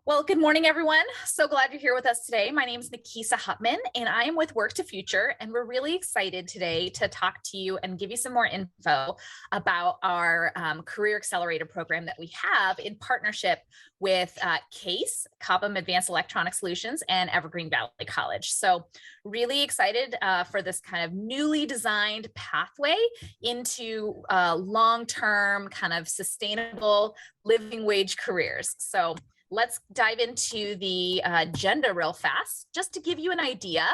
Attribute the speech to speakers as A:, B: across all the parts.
A: Well, good morning, everyone. So glad you're here with us today. My name is Nikisa Hutman, and I am with Work to Future, and we're really excited today to talk to you and give you some more info about our Career Accelerator program that we have in partnership with CAES, Cobham Advanced Electronic Solutions, and Evergreen Valley College. So really excited for this kind of newly designed pathway into long-term kind of sustainable living wage careers. So let's dive into the agenda real fast. Just to give you an idea,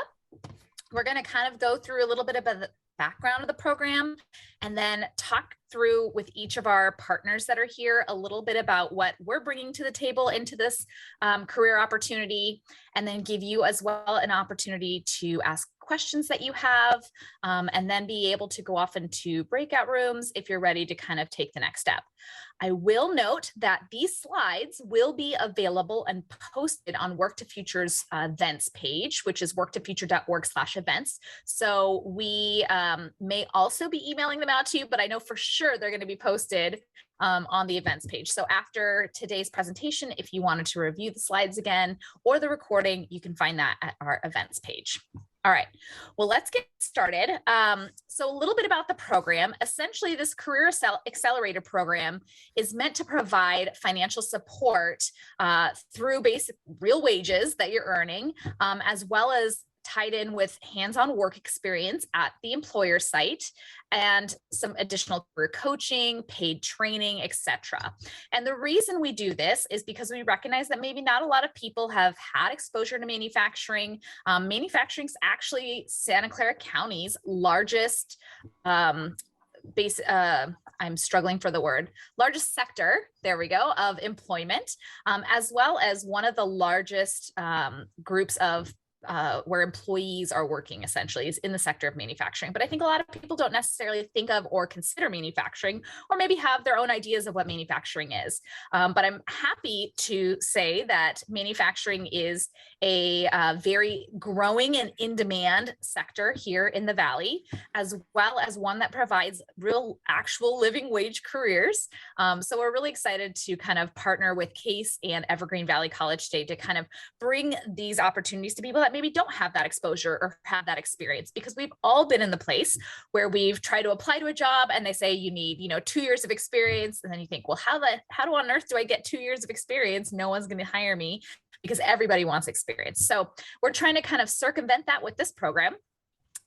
A: we're going to kind of go through a little bit of the background of the program and then talk through with each of our partners that are here a little bit about what we're bringing to the table into this career opportunity, and then give you as well an opportunity to ask questions that you have, and then be able to go off into breakout rooms if you're ready to kind of take the next step. I will note that these slides will be available and posted on Work to Future's events page, which is worktofuture.org/events. So we may also be emailing them out to you, but I know for sure they're going to be posted on the events page. So after today's presentation, if you wanted to review the slides again or the recording, you can find that at our events page. All right, well, let's get started. So a little bit about the program. Essentially, this Career Accelerator program is meant to provide financial support through basic real wages that you're earning, as well as tied in with hands-on work experience at the employer site and some additional career coaching, paid training, etc. And the reason we do this is because we recognize that maybe not a lot of people have had exposure to manufacturing. Manufacturing is actually Santa Clara County's largest I'm struggling for the word, largest sector, there we go, of employment, as well as one of the largest groups of where employees are working, essentially, is in the sector of manufacturing. But I think a lot of people don't necessarily think of or consider manufacturing, or maybe have their own ideas of what manufacturing is. But I'm happy to say that manufacturing is a very growing and in-demand sector here in the Valley, as well as one that provides real, actual living wage careers. So we're really excited to kind of partner with CAES and Evergreen Valley College today to kind of bring these opportunities to people that maybe don't have that exposure or have that experience, because we've all been in the place where we've tried to apply to a job and they say you need, 2 years of experience. And then you think, well, how on earth do I get 2 years of experience? No one's going to hire me because everybody wants experience. So we're trying to kind of circumvent that with this program.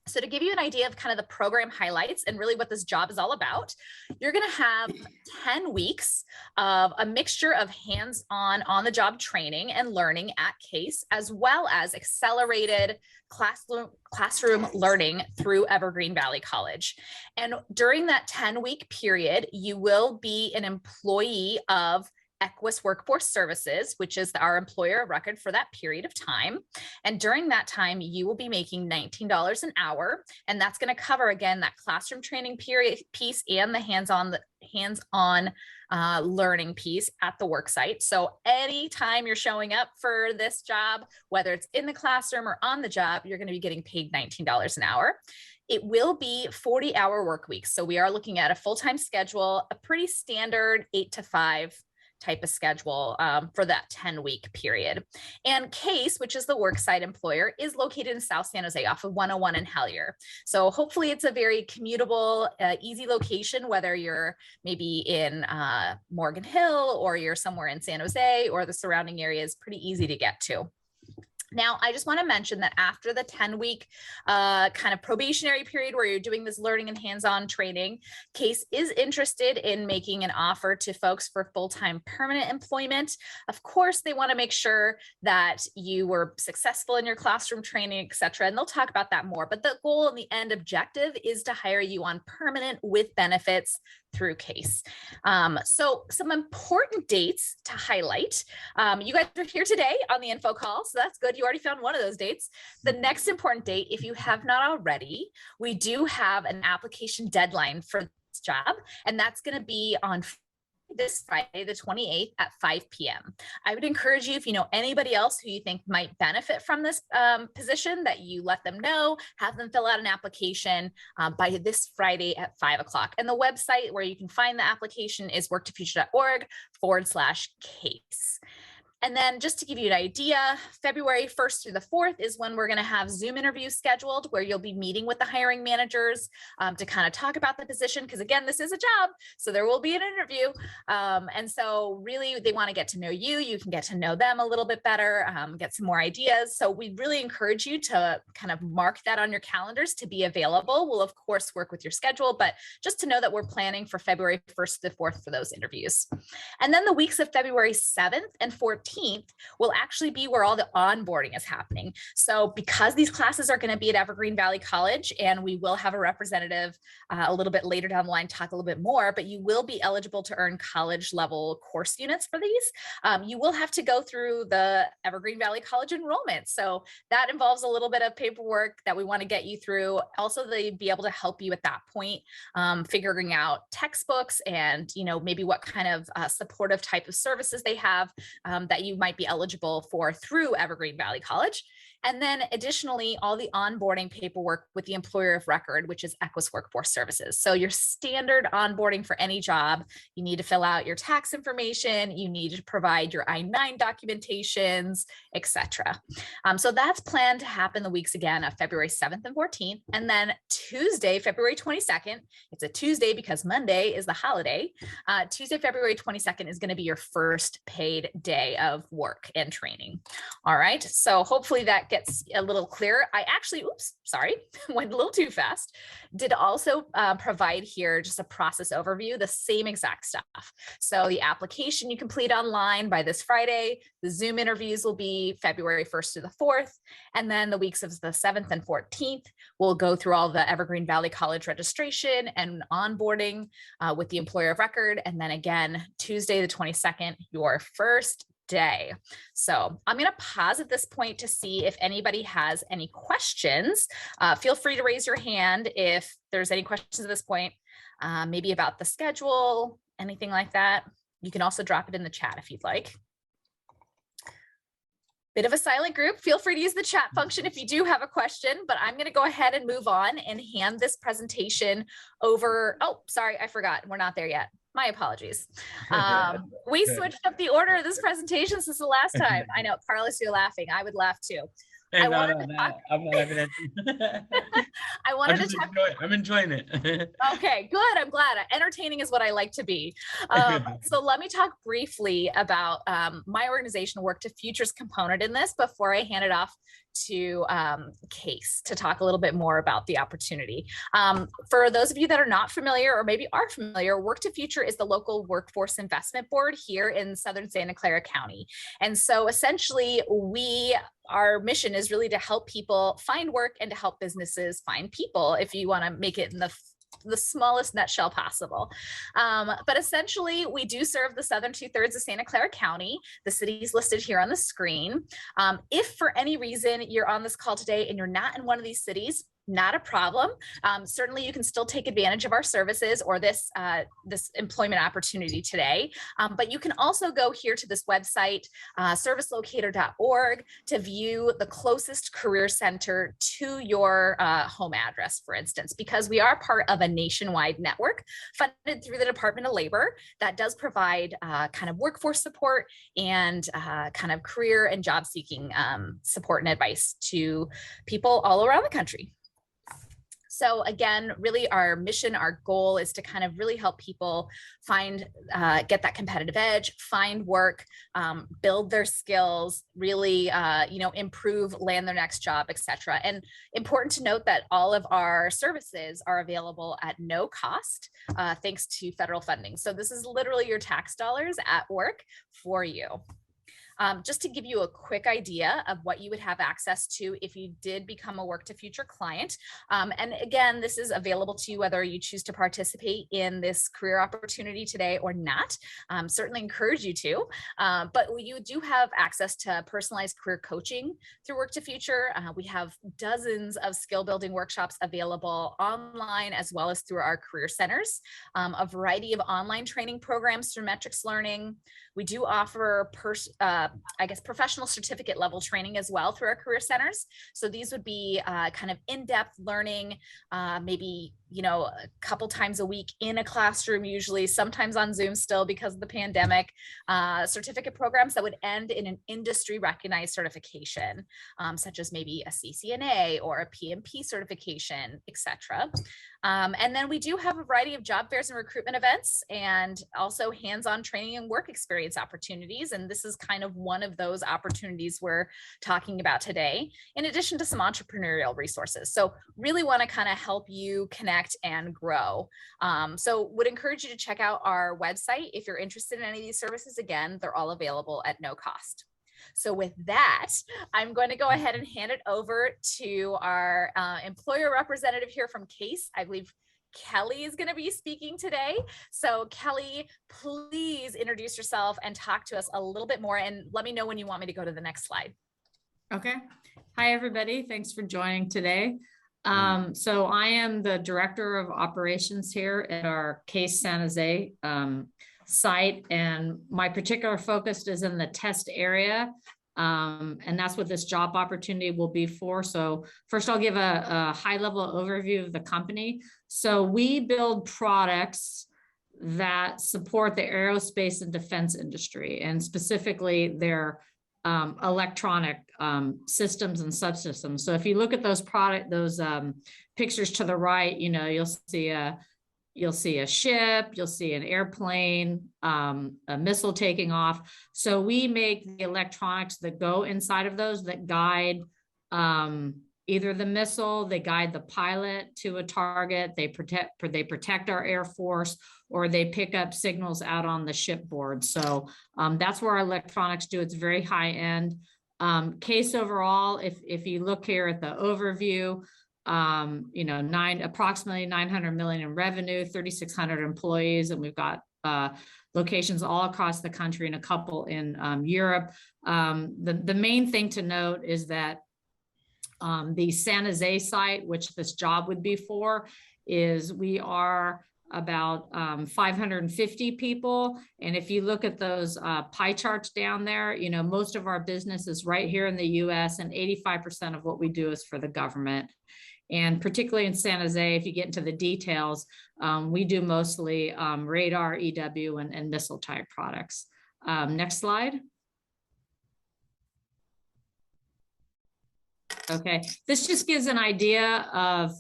A: So to give you an idea of kind of the program highlights and really what this job is all about, you're going to have 10 weeks of a mixture of hands-on, on-the-job training and learning at CAES, as well as accelerated classroom learning through Evergreen Valley College. And during that 10-week period, you will be an employee of Equus Workforce Services, which is our employer of record for that period of time. And during that time, you will be making $19 an hour. And that's going to cover, again, that classroom training period piece and the hands-on learning piece at the work site. So anytime you're showing up for this job, whether it's in the classroom or on the job, you're going to be getting paid $19 an hour. It will be 40-hour work weeks. So we are looking at a full-time schedule, a pretty standard 8 to 5 type of schedule for that 10-week period. And CAES, which is the worksite employer, is located in South San Jose off of 101 in Hellier. So hopefully it's a very commutable, easy location, whether you're maybe in Morgan Hill or you're somewhere in San Jose or the surrounding area is pretty easy to get to. Now, I just want to mention that after the 10-week kind of probationary period where you're doing this learning and hands-on training, CAES is interested in making an offer to folks for full-time permanent employment. Of course, they want to make sure that you were successful in your classroom training, et cetera, and they'll talk about that more. But the goal and the end objective is to hire you on permanent with benefits through CAES. So some important dates to highlight. You guys are here today on the info call, so that's good. You already found one of those dates. The next important date, if you have not already, we do have an application deadline for this job, and that's going to be on this Friday, the 28th at 5 p.m. I would encourage you, if you know anybody else who you think might benefit from this position, that you let them know, have them fill out an application by this Friday at 5 o'clock. And the website where you can find the application is worktofuture.org/case. And then just to give you an idea, February 1st through the 4th is when we're going to have Zoom interviews scheduled where you'll be meeting with the hiring managers to kind of talk about the position. Because again, this is a job, so there will be an interview. And so really they want to get to know you. You can get to know them a little bit better, get some more ideas. So we really encourage you to kind of mark that on your calendars to be available. We'll of course work with your schedule, but just to know that we're planning for February 1st to the 4th for those interviews. And then the weeks of February 7th and 14th will actually be where all the onboarding is happening. So because these classes are going to be at Evergreen Valley College, and we will have a representative a little bit later down the line talk a little bit more, but you will be eligible to earn college level course units for these. You will have to go through the Evergreen Valley College enrollment. So that involves a little bit of paperwork that we want to get you through. Also, they'd be able to help you at that point, figuring out textbooks and, maybe what kind of supportive type of services they have that you might be eligible for through Evergreen Valley College. And then additionally, all the onboarding paperwork with the employer of record, which is Equus Workforce Services. So your standard onboarding for any job, you need to fill out your tax information, you need to provide your I-9 documentations, etc. So that's planned to happen the weeks again of February 7th and 14th. And then Tuesday, February 22nd, it's a Tuesday because Monday is the holiday. Tuesday, February 22nd is going to be your first paid day of work and training. All right. So hopefully that gets a little clearer. I actually, went a little too fast. Did also provide here just a process overview, the same exact stuff. So the application you complete online by this Friday, the Zoom interviews will be February 1st to the 4th. And then the weeks of the 7th and 14th, we'll go through all the Evergreen Valley College registration and onboarding with the employer of record. And then again, Tuesday, the 22nd, your first day. So I'm going to pause at this point to see if anybody has any questions. Feel free to raise your hand if there's any questions at this point, maybe about the schedule, anything like that. You can also drop it in the chat if you'd like. Bit of a silent group. Feel free to use the chat function if you do have a question, but I'm going to go ahead and move on and hand this presentation over. Oh, sorry, I forgot. We're not there yet. My apologies. We switched up the order of this presentation since the last time. I know, Carlos, you're laughing. I would laugh too.
B: I'm not laughing at you. I'm enjoying it.
A: Okay, good. I'm glad. Entertaining is what I like to be. So let me talk briefly about my organization, Work to Futures component in this before I hand it off to CAES to talk a little bit more about the opportunity. For those of you that are not familiar or maybe are familiar, Work to Future is the local workforce investment board here in southern Santa Clara County. And so essentially our mission is really to help people find work and to help businesses find people, if you want to make it in the smallest nutshell possible. But essentially, we do serve the southern 2/3 of Santa Clara County. The cities listed here on the screen. If for any reason you're on this call today and you're not in one of these cities, not a problem. Certainly you can still take advantage of our services or this employment opportunity today. But you can also go here to this website, servicelocator.org, to view the closest career center to your home address, for instance, because we are part of a nationwide network funded through the Department of Labor that does provide kind of workforce support and kind of career and job seeking support and advice to people all around the country. So again, really our mission, our goal is to kind of really help people find, get that competitive edge, find work, build their skills, really, improve, land their next job, etc. And important to note that all of our services are available at no cost, thanks to federal funding. So this is literally your tax dollars at work for you. Just to give you a quick idea of what you would have access to if you did become a Work to Future client. And again, this is available to you whether you choose to participate in this career opportunity today or not. Certainly encourage you to, but you do have access to personalized career coaching through Work to Future. We have dozens of skill building workshops available online as well as through our career centers, a variety of online training programs through Metrics Learning. We do offer professional certificate level training as well through our career centers. So these would be kind of in-depth learning, maybe a couple times a week in a classroom, usually, sometimes on Zoom still because of the pandemic, certificate programs that would end in an industry recognized certification, such as maybe a CCNA or a PMP certification, etc. And then we do have a variety of job fairs and recruitment events, and also hands-on training and work experience opportunities. And this is kind of one of those opportunities we're talking about today, in addition to some entrepreneurial resources. So really want to kind of help you connect and grow. So would encourage you to check out our website if you're interested in any of these services. Again, they're all available at no cost. So with that, I'm going to go ahead and hand it over to our employer representative here from CAES. I believe Kelly is going to be speaking today. So Kelly, please introduce yourself and talk to us a little bit more, and let me know when you want me to go to the next slide.
C: Okay. Hi, everybody. Thanks for joining today. So I am the Director of Operations here at our CAES San Jose site, and my particular focus is in the test area, and that's what this job opportunity will be for. So first I'll give a high-level overview of the company. So we build products that support the aerospace and defense industry, and specifically their electronic systems and subsystems. So if you look at those pictures to the right, you'll see a ship, you'll see an airplane, a missile taking off. So we make the electronics that go inside of those that guide either the missile, they guide the pilot to a target, they protect our Air Force, or they pick up signals out on the shipboard. So that's where our electronics do. It's very high end. CAES overall, if you look here at the overview, approximately 900 million in revenue, 3,600 employees, and we've got locations all across the country and a couple in Europe. The main thing to note is that the San Jose site, which this job would be for, is we are about 550 people. And if you look at those pie charts down there, most of our business is right here in the US, and 85% of what we do is for the government. And particularly in San Jose, if you get into the details, we do mostly radar, EW, and missile type products. Next slide. Okay, this just gives an idea of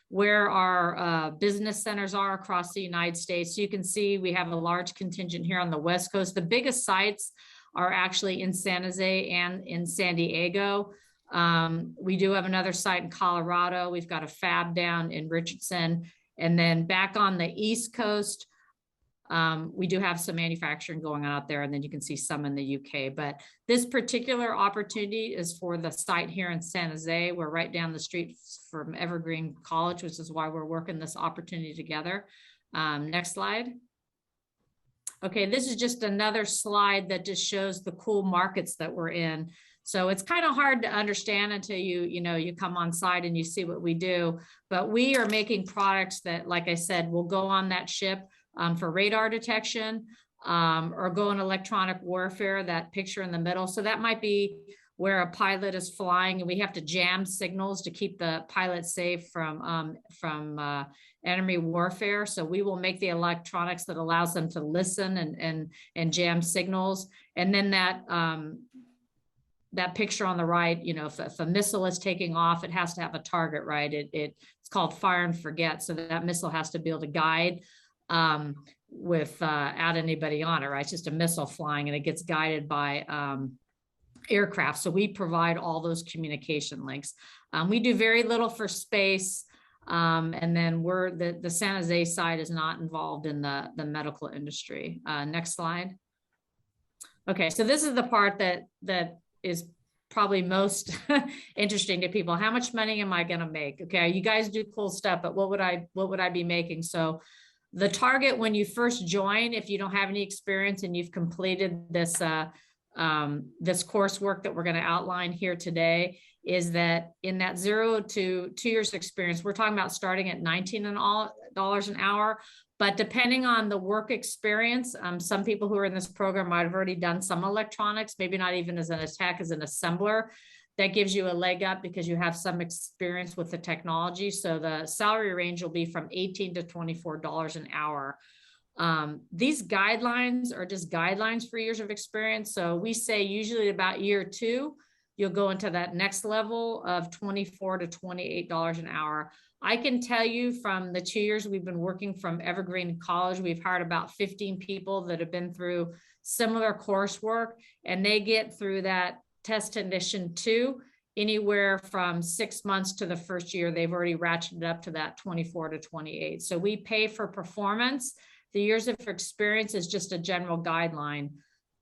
C: where our business centers are across the United States. So you can see we have a large contingent here on the West Coast. The biggest sites are actually in San Jose and in San Diego. We do have another site in Colorado. We've got a fab down in Richardson. And then back on the East Coast, we do have some manufacturing going on out there, and then you can see some in the UK. But this particular opportunity is for the site here in San Jose. We're right down the street from Evergreen College, which is why we're working this opportunity together. Next slide. Okay, this is just another slide that just shows the cool markets that we're in. So it's kind of hard to understand until you come on site and you see what we do. But we are making products that, like I said, will go on that ship for radar detection, or go in electronic warfare, that picture in the middle. So that might be where a pilot is flying and we have to jam signals to keep the pilot safe from enemy warfare. So we will make the electronics that allows them to listen and jam signals. And then that picture on the right, if a missile is taking off, it has to have a target, right? It's called fire and forget. So that missile has to be able to guide without anybody on it, right? It's just a missile flying and it gets guided by aircraft. So we provide all those communication links. We do very little for space. And then the San Jose side is not involved in the medical industry. Next slide. Okay, so this is the part that is probably most interesting to people. How much money am I going to make? Okay, you guys do cool stuff, but what would I be making? So the target when you first join, if you don't have any experience and you've completed this this coursework that we're going to outline here today, is that in that 0 to 2 years experience, we're talking about starting at $19 an hour. But depending on the work experience, some people who are in this program might have already done some electronics, maybe not even as an tech, as an assembler. that gives you a leg up because you have some experience with the technology. So the salary range will be from $18 to $24 an hour. These guidelines are just guidelines for years of experience. So we say usually about year 2, you'll go into that next level of $24 to $28 an hour. I can tell you from the 2 years we've been working from Evergreen College, we've hired about 15 people that have been through similar coursework, and they get through that test technician 2 anywhere from 6 months to the first year. They've already ratcheted up to that 24 to 28. So we pay for performance. The years of experience is just a general guideline.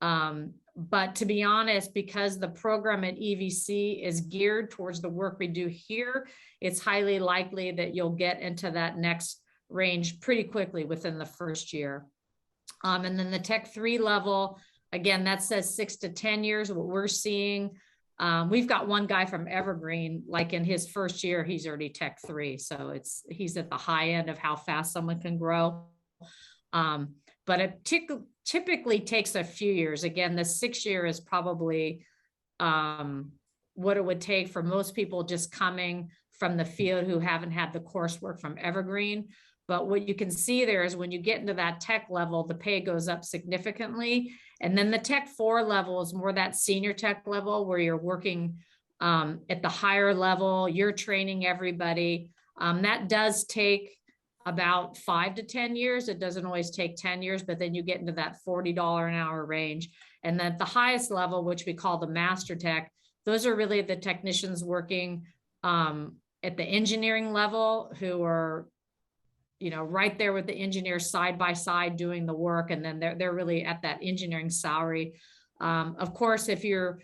C: But to be honest, because the program at EVC is geared towards the work we do here, it's highly likely that you'll get into that next range pretty quickly within the first year. And then the Tech 3 level, again, that says 6 to 10 years. What we're seeing, we've got one guy from Evergreen, like in his first year, he's already Tech 3. So he's at the high end of how fast someone can grow. But it typically takes a few years. Again, the 6 year is probably what it would take for most people just coming from the field who haven't had the coursework from Evergreen. But what you can see there is when you get into that tech level, the pay goes up significantly. And then the Tech 4 level is more that senior tech level where you're working at the higher level, you're training everybody. That does take about 5 to 10 years. It doesn't always take 10 years, but then you get into that $40 an hour range. And then at the highest level, which we call the master tech, those are really the technicians working at the engineering level who are, right there with the engineers side by side doing the work. And then they're really at that engineering salary. Of course, if you're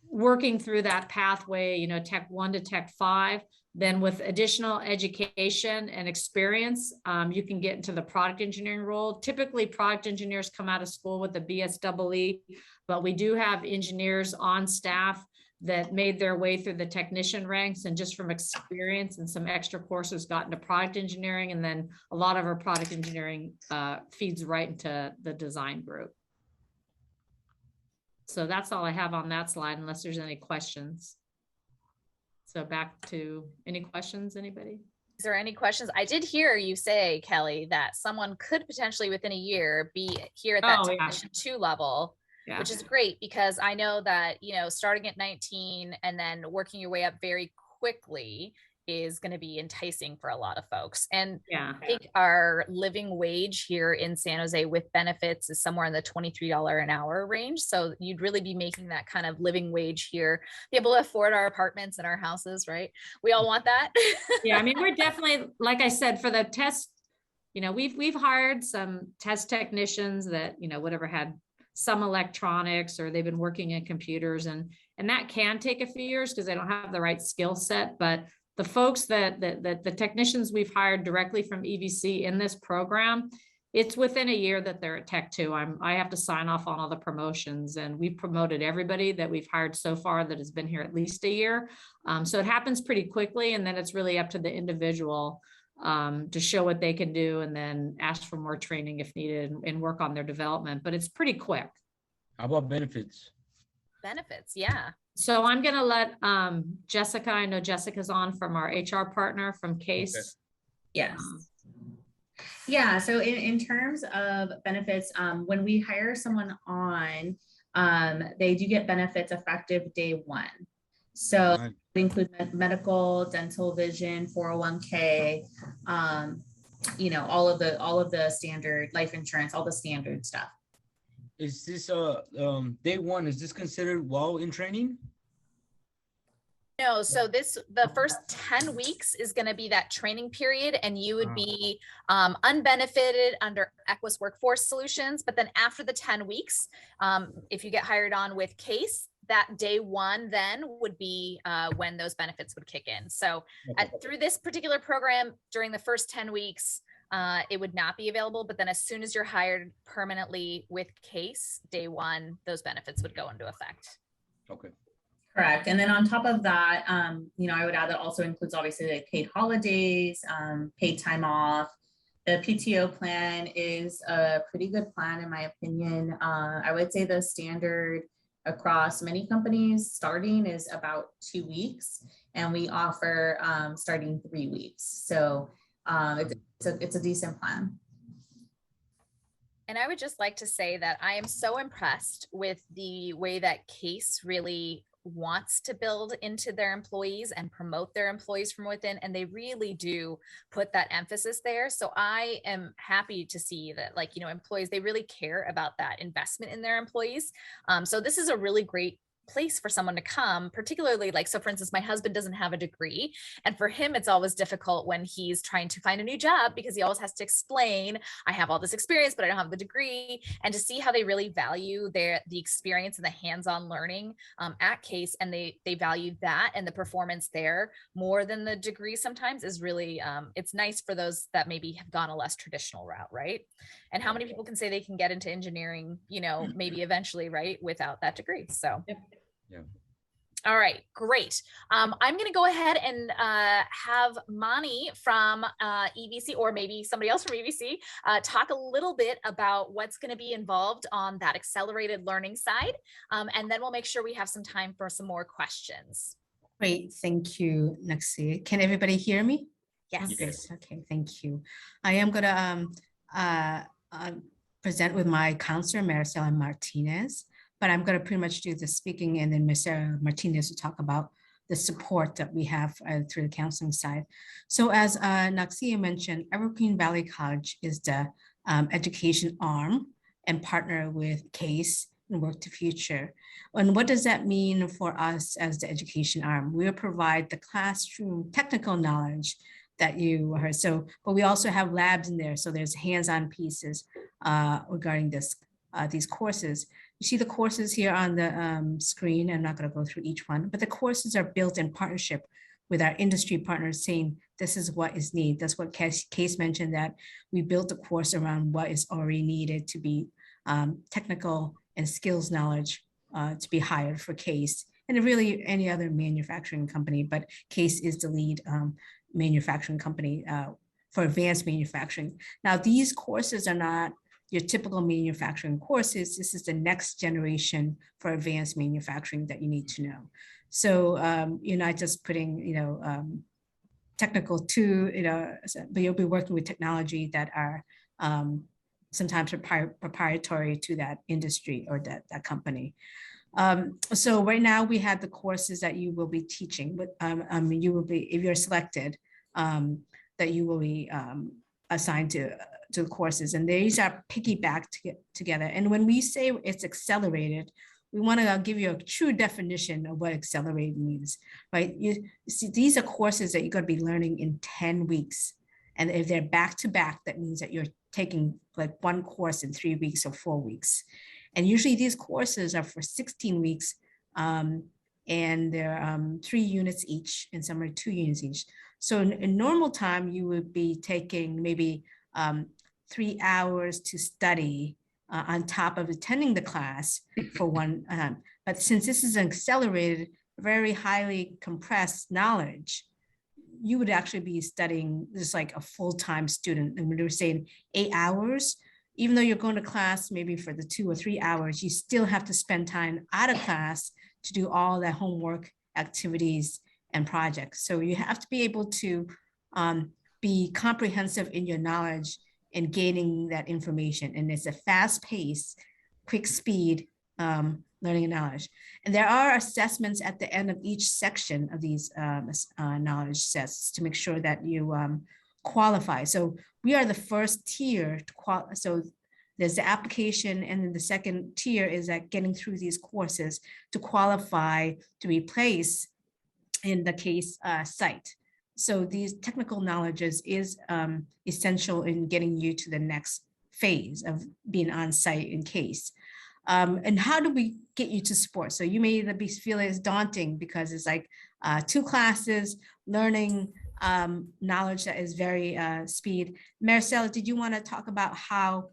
C: working through that pathway, Tech 1 to Tech 5, then with additional education and experience, you can get into the product engineering role. Typically, product engineers come out of school with a BSEE, but we do have engineers on staff that made their way through the technician ranks and just from experience and some extra courses got into product engineering. And then a lot of our product engineering feeds right into the design group. So that's all I have on that slide, unless there's any questions. So back to any questions, anybody?
A: Is there any questions? I did hear you say, Kelly, that someone could potentially within a year be here at that technician 2 level, which is great because I know that, starting at 19 and then working your way up very quickly is going to be enticing for a lot of folks. And I think our living wage here in San Jose with benefits is somewhere in the $23 an hour range. So you'd really be making that kind of living wage here, be able to afford our apartments and our houses, right? We all want that.
C: Yeah, I mean, we're definitely, like I said, for the test, we've hired some test technicians that, whatever had some electronics or they've been working in computers and that can take a few years because they don't have the right skill set. But the folks that the technicians we've hired directly from EVC in this program, it's within a year that they're at Tech 2. I have to sign off on all the promotions, and we've promoted everybody that we've hired so far that has been here at least a year. So it happens pretty quickly, and then it's really up to the individual to show what they can do and then ask for more training if needed and work on their development. But it's pretty quick.
B: How about benefits?
A: Benefits, yeah.
C: So I'm going to let Jessica, I know Jessica's on from our HR partner from CAES.
D: Okay. Yes. Yeah, so in terms of benefits, when we hire someone on, they do get benefits effective day 1. So it includes medical, dental, vision, 401k, all of the standard life insurance, all the standard stuff.
B: Is this day 1, is this considered while in training?
A: No, so the first 10 weeks is going to be that training period, and you would be unbenefited under Equus Workforce Solutions. But then after the 10 weeks, if you get hired on with CAES, that day 1 then would be when those benefits would kick in. So through this particular program, during the first 10 weeks, it would not be available. But then as soon as you're hired permanently with CAES, day 1, those benefits would go into effect.
B: Okay.
D: Correct. And then on top of that, I would add that also includes obviously like paid holidays, paid time off. The PTO plan is a pretty good plan in my opinion. I would say the standard across many companies, starting is about 2 weeks, and we offer starting 3 weeks. So it's a decent plan.
A: And I would just like to say that I am so impressed with the way that CAES really wants to build into their employees and promote their employees from within, and they really do put that emphasis there. So I am happy to see that, like, you know, employees, they really care about that investment in their employees. So this is a really great place for someone to come, particularly, like, so for instance, my husband doesn't have a degree, and for him it's always difficult when he's trying to find a new job because he always has to explain, I have all this experience but I don't have the degree. And to see how they really value the experience and the hands-on learning at CAES, and they value that and the performance there more than the degree sometimes, is really it's nice for those that maybe have gone a less traditional route, right? And how many people can say they can get into engineering, you know, maybe eventually, right, without that degree? So
B: Yeah.
A: All right, great. I'm going to go ahead and have Mani from EVC, or maybe somebody else from EVC, talk a little bit about what's going to be involved on that accelerated learning side. And then we'll make sure we have some time for some more questions.
E: Great, thank you, Naxi. Can everybody hear me?
A: Yes.
E: Yes. Okay, thank you. I am going to present with my counselor, Maricela Martinez. But I'm going to pretty much do the speaking, and then Ms. Martinez will talk about the support that we have through the counseling side. So as Naxia mentioned, Evergreen Valley College is the education arm and partner with CAES and Work to Future. And what does that mean for us as the education arm? We'll provide the classroom technical knowledge that you heard. So, but we also have labs in there. So there's hands-on pieces regarding these courses. You see the courses here on the screen. I'm not going to go through each one, but the courses are built in partnership with our industry partners, saying this is what is needed. That's what CAES mentioned, that we built the course around what is already needed to be technical and skills knowledge to be hired for CAES, and really any other manufacturing company, but CAES is the lead manufacturing company for advanced manufacturing. Now, these courses are not your typical manufacturing courses. This is the next generation for advanced manufacturing that you need to know. So you're not just putting, technical to, but you'll be working with technology that are sometimes proprietary to that industry or that company. So right now we have the courses that you will be teaching, but you will be, if you're selected, that you will be assigned to the courses, and these are piggybacked together. And when we say it's accelerated, we want to give you a true definition of what accelerated means, right? You see, these are courses that you're going to be learning in 10 weeks. And if they're back to back, that means that you're taking like one course in 3 weeks or 4 weeks. And usually these courses are for 16 weeks, and they're 3 units each, and some are 2 units each. So in normal time, you would be taking maybe 3 hours to study on top of attending the class for one. But since this is an accelerated, very highly compressed knowledge, you would actually be studying just like a full-time student. And when you're saying 8 hours, even though you're going to class maybe for the 2 or 3 hours, you still have to spend time out of class to do all that homework, activities, and projects. So you have to be able to be comprehensive in your knowledge and gaining that information. And it's a fast pace, quick speed learning and knowledge. And there are assessments at the end of each section of these knowledge sets to make sure that you qualify. So we are the first tier to qualify. So there's the application, and then the second tier is that getting through these courses to qualify to be placed in the CAES site. So these technical knowledges is essential in getting you to the next phase of being on site in CAES. And how do we get you to support? So you may be feeling it's daunting because it's like 2 classes, learning knowledge that is very speed. Maricela, did you want to talk about how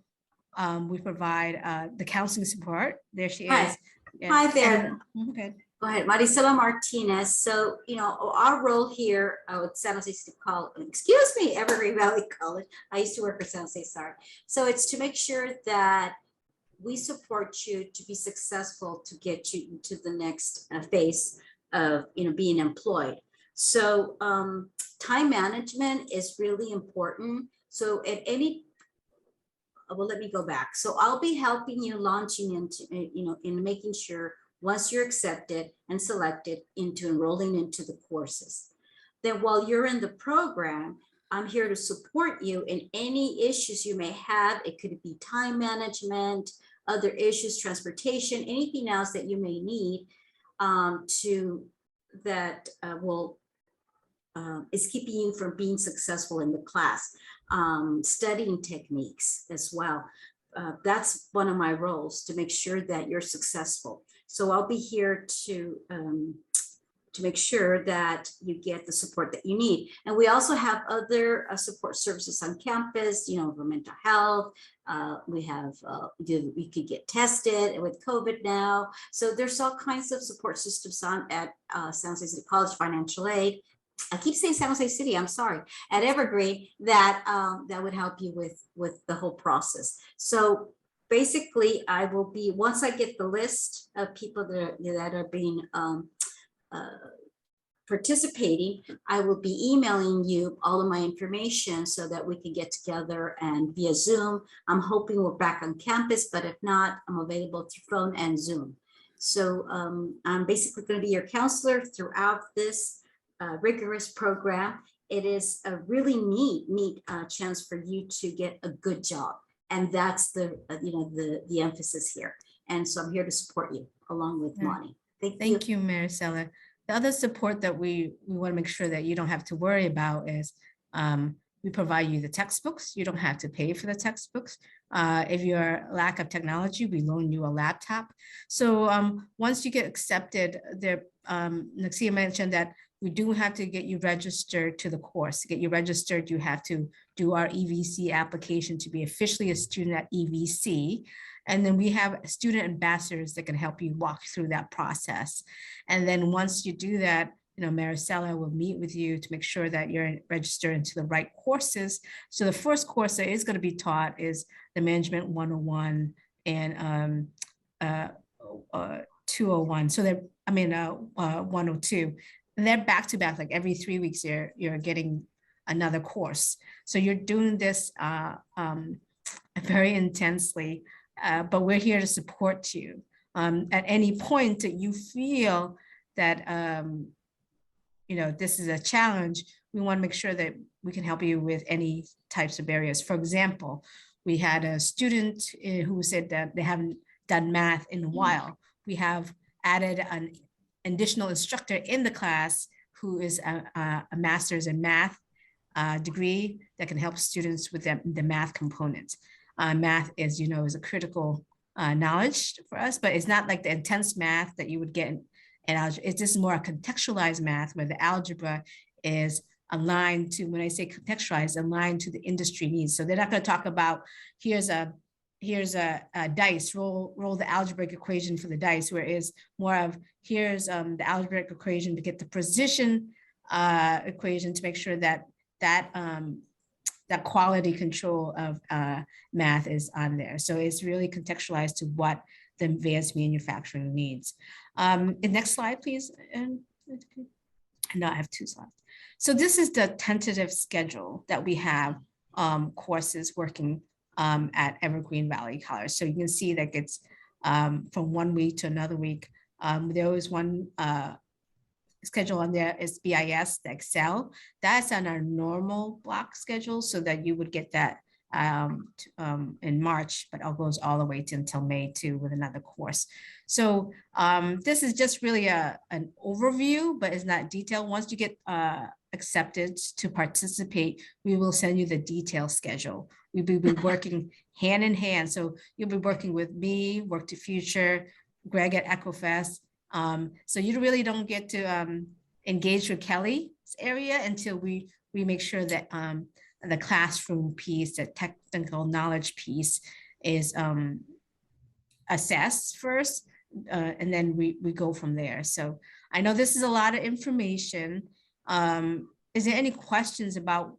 E: we provide the counseling support? There she is. Yeah.
F: Hi there.
E: Okay.
F: Go ahead, Maricela Martinez. So, our role here at San Jose State College, excuse me, Evergreen Valley College. I used to work for San Jose, sorry. So it's to make sure that we support you to be successful to get you into the next phase of, being employed. So time management is really important. So at any, well, let me go back. So I'll be helping you launching into, in making sure once you're accepted and selected into enrolling into the courses. Then while you're in the program, I'm here to support you in any issues you may have. It could be time management, other issues, transportation, anything else that you may need is keeping you from being successful in the class. Studying techniques as well. That's one of my roles, to make sure that you're successful. So I'll be here to make sure that you get the support that you need. And we also have other support services on campus, for mental health. We have, we could get tested with COVID now. So there's all kinds of support systems on at San Jose City College, financial aid. I keep saying San Jose City, I'm sorry, at Evergreen, that would help you with the whole process. So basically, I will be, once I get the list of people that are being participating, I will be emailing you all of my information so that we can get together and via Zoom. I'm hoping we're back on campus, but if not, I'm available through phone and Zoom. So I'm basically going to be your counselor throughout this rigorous program. It is a really neat chance for you to get a good job, and that's the the emphasis here. And so I'm here to support you along with Monty.
E: Thank you, Maricela. The other support that we want to make sure that you don't have to worry about is we provide you the textbooks. You don't have to pay for the textbooks. If you're lack of technology, we loan you a laptop. So once you get accepted, Nakia mentioned that we do have to get you registered to the course. To get you registered, you have to do our EVC application to be officially a student at EVC. And then we have student ambassadors that can help you walk through that process. And then once you do that, Maricela will meet with you to make sure that you're registered into the right courses. So the first course that is going to be taught is the Management 101 and 201. So 102. And they're back to back, like every 3 weeks you're getting another course. So you're doing this very intensely, but we're here to support you. At any point that you feel that this is a challenge, we want to make sure that we can help you with any types of barriers. For example, we had a student who said that they haven't done math in a while. We have added an additional instructor in the class who is a master's in math degree that can help students with the math components. Math, as you know, is a critical knowledge for us, but it's not like the intense math that you would get in algebra. It's just more a contextualized math where the algebra is aligned to, when I say contextualized, aligned to the industry needs. So they're not going to talk about here's a dice, roll the algebraic equation for the dice, whereas more of here's the algebraic equation to get the precision equation to make sure that quality control of math is on there. So it's really contextualized to what the advanced manufacturing needs. The next slide, please. No, I have 2 slides. So this is the tentative schedule that we have courses working at Evergreen Valley College. So you can see that it's from 1 week to another week. There was one schedule on there is BIS, the Excel. That's on our normal block schedule so that you would get that in March, but it goes all the way until May too with another course. So this is just really an overview, but it's not detailed. Once you get accepted to participate, we will send you the detailed schedule. We will be working hand in hand. So you'll be working with me, Work to Future, Greg at EquiFest. So you really don't get to engage with Kelly's area until we make sure that the classroom piece, the technical knowledge piece is assessed first, and then we go from there. So I know this is a lot of information. Is there any questions about,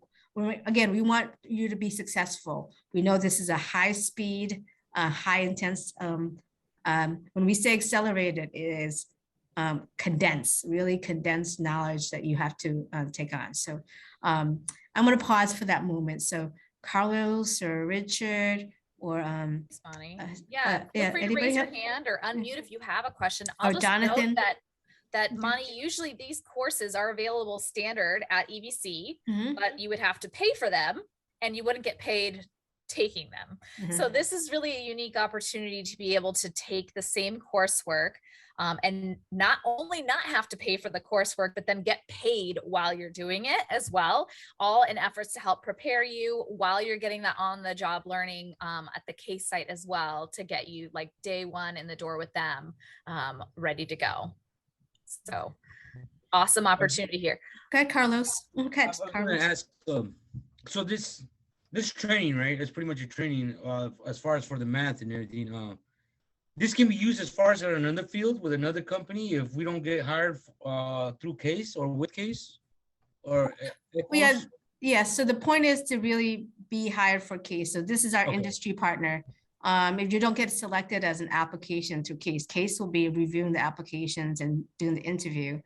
E: again, we want you to be successful. We know this is a high speed high intense. When we say accelerated, it is really condensed knowledge that you have to take on. So I'm going to pause for that moment. So Carlos or Richard or
A: Bonnie. Feel free to raise your hand or unmute if you have a question. I'll just
E: Jonathan.
A: note that Monty, usually these courses are available standard at EVC, but you would have to pay for them and you wouldn't get paid taking them. So this is really a unique opportunity to be able to take the same coursework and not only not have to pay for the coursework, but then get paid while you're doing it as well, all in efforts to help prepare you while you're getting that on the job learning at the CAES site as well, to get you like day one in the door with them, ready to go. So awesome opportunity here.
E: Okay, Carlos. Okay,
B: I was going to ask, so this training, right? It's pretty much a training as far as for the math and everything. This can be used as far as in another field with another company if we don't get hired through CAES or with CAES, or
E: yeah. So the point is to really be hired for CAES. So this is our industry partner. If you don't get selected as an application through CAES, CAES will be reviewing the applications and doing the interview.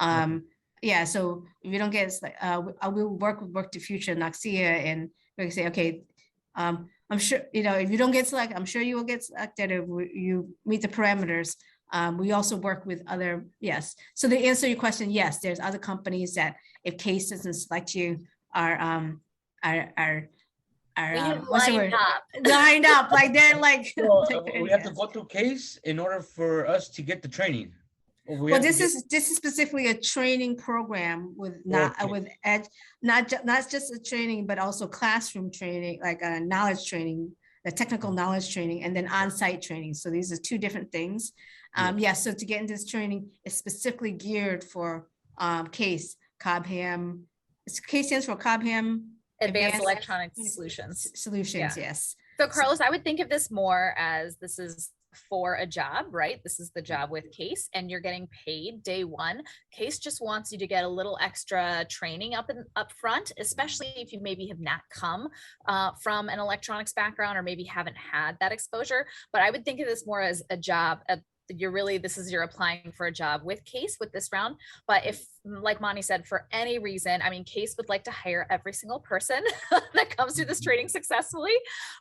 E: Yeah, so if you don't get, I will work with Work to Future Naxia, and we can say, okay, I'm sure, if you don't get selected, I'm sure you will get selected if you meet the parameters. We also work with other, yes. So to answer your question, yes, there's other companies that if CAES doesn't select you are lined up, like they're like.
B: So, we have to go through CAES in order for us to get the training.
E: Well, this is specifically a training program with not just a training, but also classroom training, like a knowledge training, the technical knowledge training, and then on-site training. So these are two different things. Yes. So to get into this training is specifically geared for CAES, COBHAM. CAES stands for COBHAM.
A: Advanced Electronic Solutions.
E: Yes.
A: So Carlos, I would think of this more as this is for a job, right? This is the job with CAES and you're getting paid day one. CAES just wants you to get a little extra training up front, especially if you maybe have not come from an electronics background or maybe haven't had that exposure. But I would think of this more as a job. You're applying for a job with CAES with this round. But if, like Monty said, for any reason, I mean, CAES would like to hire every single person that comes through this training successfully.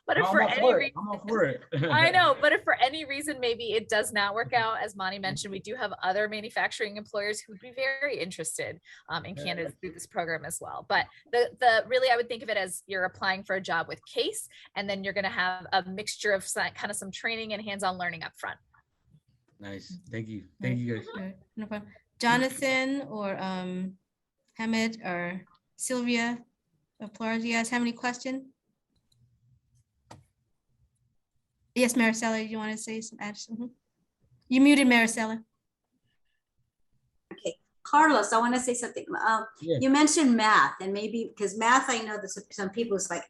A: But if for any reason,
B: I'm all for it.
A: I know, but if for any reason, maybe it does not work out, as Monty mentioned, we do have other manufacturing employers who would be very interested in candidates through this program as well. But really, I would think of it as you're applying for a job with CAES, and then you're going to have a mixture of kind of some training and hands-on learning up front.
B: Nice. Thank you. Thank you guys.
E: No problem. Jonathan or Hamid or Sylvia or Flora, do you guys have any question? Yes, Maricela, you want to say some? You muted, Maricela.
F: Okay, Carlos, I want to say something. You mentioned math, and maybe because math, I know that some people is like,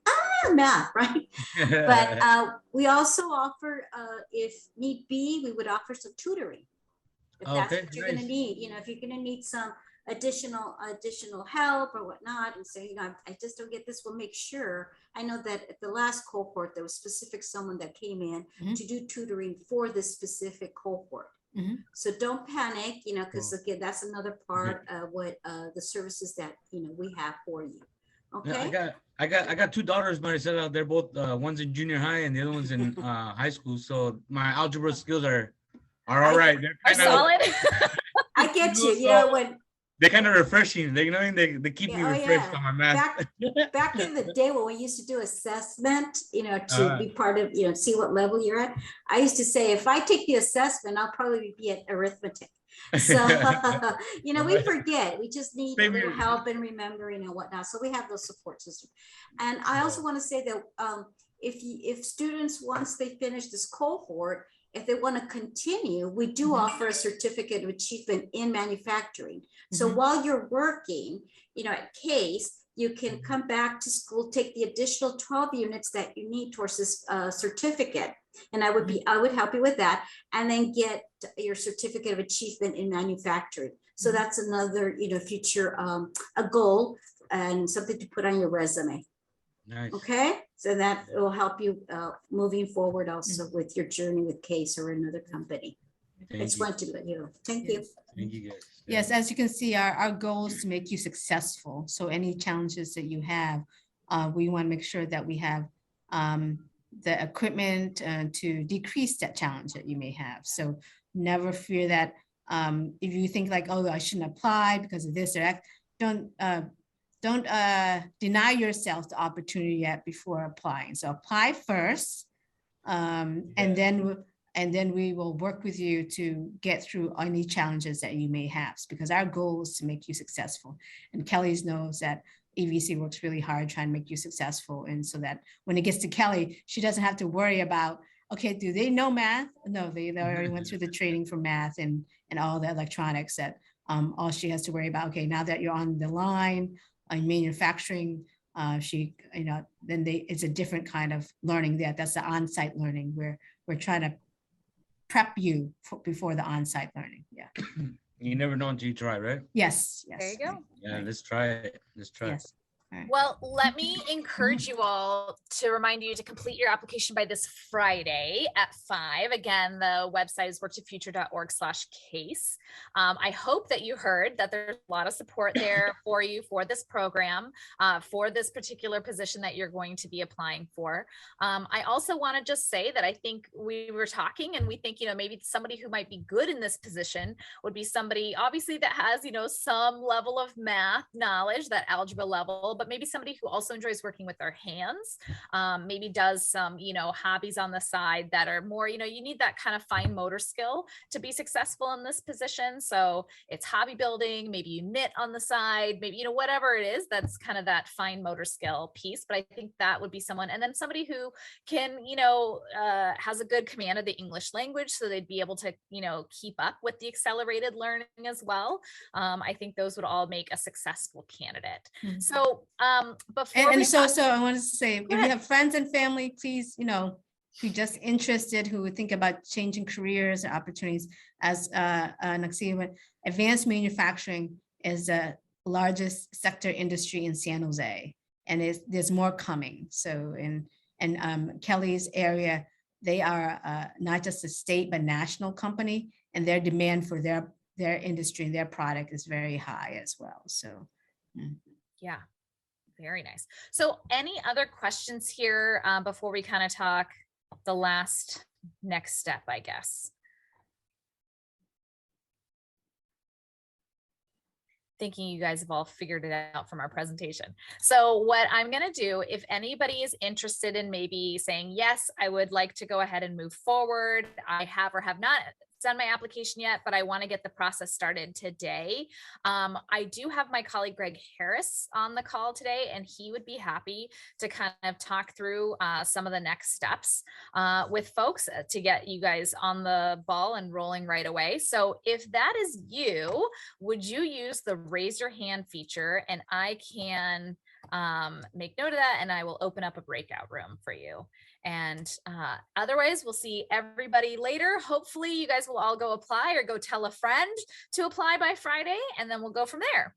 F: math, right? But we also offer, if need be, we would offer some tutoring. If that's what you're going to need, if you're going to need some additional help or whatnot, and say, I just don't get this, we'll make sure. I know that at the last cohort, there was someone that came in to do tutoring for this specific cohort. So don't panic, because again, that's another part of what the services that we have for you. Okay.
B: Yeah, I got two daughters, Maricela. They're both one's in junior high and the other one's in high school. So my algebra skills are all right.
A: They're solid.
F: I get you. When
B: they're kind of refreshing. They keep me refreshed on my math.
F: Back in the day when we used to do assessment, to be part of, see what level you're at. I used to say, if I take the assessment, I'll probably be at arithmetic. So, we forget. We just need a little help and remembering and whatnot. So we have those support systems. And I also want to say that if students, once they finish this cohort, if they want to continue, we do offer a certificate of achievement in manufacturing. So while you're working, at CAES, you can come back to school, take the additional 12 units that you need towards this certificate. And I would help you with that, and then get your certificate of achievement in manufacturing. So that's another, future, a goal and something to put on your resume.
B: Nice.
F: Okay. So that will help you moving forward also with your journey with CAES or another company. I just want to let you know. Thank you.
B: Thank you guys.
E: Yes, as you can see, our goal is to make you successful. So any challenges that you have, we want to make sure that we have the equipment to decrease that challenge that you may have. So never fear that if you think like, oh, I shouldn't apply because of this or that, don't deny yourself the opportunity yet before applying. So apply first, and then we will work with you to get through any challenges that you may have, because our goal is to make you successful. And Kelly knows that EVC works really hard trying to make you successful. And so that when it gets to Kelly, she doesn't have to worry about, okay, do they know math? No, they already went through the training for math and all the electronics. That all she has to worry about, okay, now that you're on the line in manufacturing, then it's a different kind of learning. That's the on-site learning where we're trying to prep you before the on-site learning. Yeah.
B: You never know until you try, right?
E: Yes.
A: There you go.
B: Yeah, let's try it. Let's try it.
E: Yes. Right.
A: Well, let me encourage you all to remind you to complete your application by this Friday at 5. Again, the website is worktofuture.org/CAES. I hope that you heard that there's a lot of support there for you for this program, for this particular position that you're going to be applying for. I also want to just say that I think we were talking and we think, maybe somebody who might be good in this position would be somebody obviously that has, some level of math knowledge, that algebra level, but maybe somebody who also enjoys working with their hands, maybe does some, hobbies on the side that are more, you need that kind of fine motor skill to be successful in this position. So it's hobby building, maybe you knit on the side, maybe, whatever it is, that's kind of that fine motor skill piece. But I think that would be someone, and then somebody who can, has a good command of the English language, so they'd be able to, keep up with the accelerated learning as well. I think those would all make a successful candidate.
E: Mm-hmm.
A: So before
E: so I wanted to say, if you have friends and family, please, if you're just interested, who would think about changing careers or opportunities, as Naxia went, advanced manufacturing is the largest sector industry in San Jose, and there's more coming. So in Kelly's area, they are not just a state but national company, and their demand for their industry and their product is very high as well. So
A: yeah. Very nice. So any other questions here before we kind of talk the next step, I guess? Thinking you guys have all figured it out from our presentation. So what I'm going to do, if anybody is interested in maybe saying, yes, I would like to go ahead and move forward, I have or have not done my application yet, but I want to get the process started today. I do have my colleague Greg Harris on the call today, and he would be happy to kind of talk through some of the next steps with folks to get you guys on the ball and rolling right away. So if that is you, would you use the raise your hand feature, and I can make note of that, and I will open up a breakout room for you. And otherwise, we'll see everybody later. Hopefully you guys will all go apply or go tell a friend to apply by Friday, and then we'll go from there.